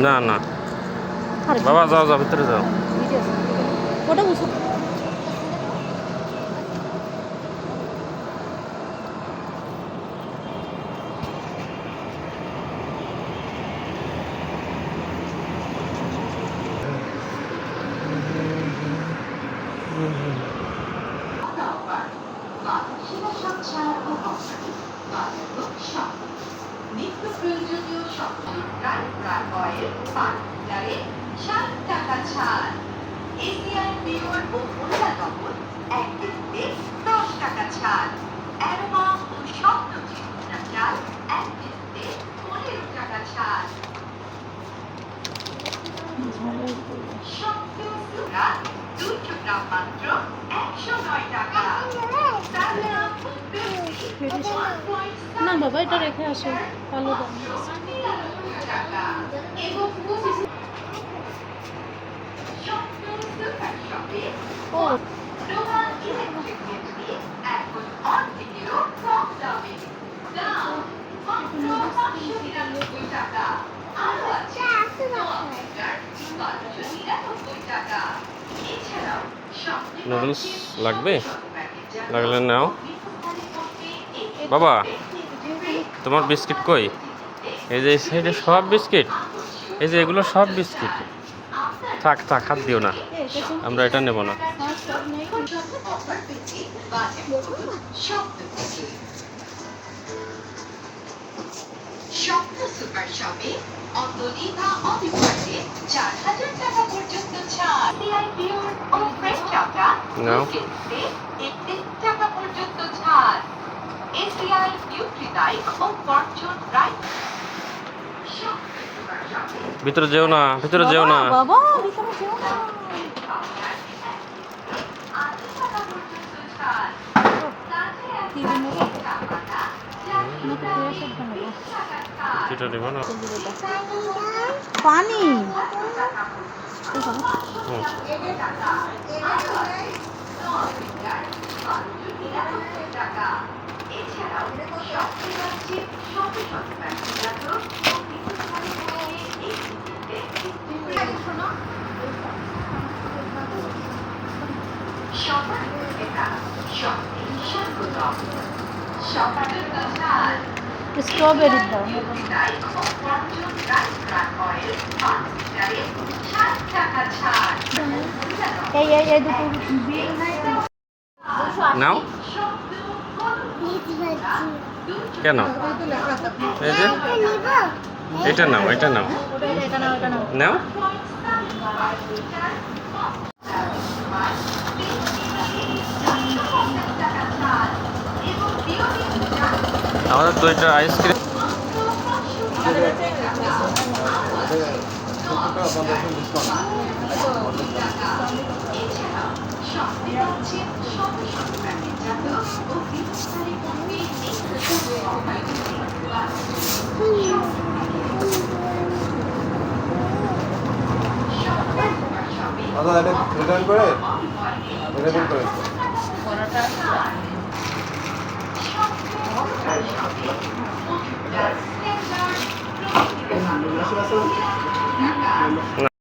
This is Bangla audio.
না না বাবা, যাও যাও ভিতরে যাও। ওটা বুঝো। নিত্য প্রয়োজনীয় সবটাই প্রায় অয়েল 60 টাকা ছাড়। এসিআই পিওর ও মোল্লা লবণ 1 কেজিতে 10 টাকা ছাড়। অ্যারোমা ও স্বপ্ন চিকিৎসা চাল 1 কেজিতে 15 টাকা ছাড়। স্বপ্ন সুরা 200 গ্রাম মাত্র 109 টাকা। না বাবা, এটা রেখে আসো, ভালো দাম। ও নুডলস লাগবে? লাগলে নাও। বাবা, তোমার বিস্কিট কই? এই যে এই সাইডে সব বিস্কিট, এই যে এগুলো সব বিস্কিট। থাক থাক, হাত দিও না, আমরা এটা নেব না। স্বপ্ন সুপার শপে অন্তলিভা অলিভারে 4000 টাকা পর্যন্ত ছাড়। এসিআই পিওর ও ফ্রেশ চাটা কেজিতে 31 টাকা পর্যন্ত ছাড়। এসিআই নিউট্রিলাইট ও ফরচুন রাইস। স্বপ্ন সুপার শপে ভিতরে যেও না, ভিতরে যেও না। বাবা, ভিতরে যেও না। 8 টাকা পর্যন্ত ছাড়। কি নেবো? আমাকে ফ্রেশ একটা নেবো। এটা নেব না। পানি। হুম। স্ট্রবেরি দাও। এই এই এই দুটো নাও। কেন? এই যে এটা নাও, এটা নাও, এটা নাও, এটা নাও। নাও। আমাদের 2টা আইসক্রিম। দাদা এটা রিটার্ন করে পরাটা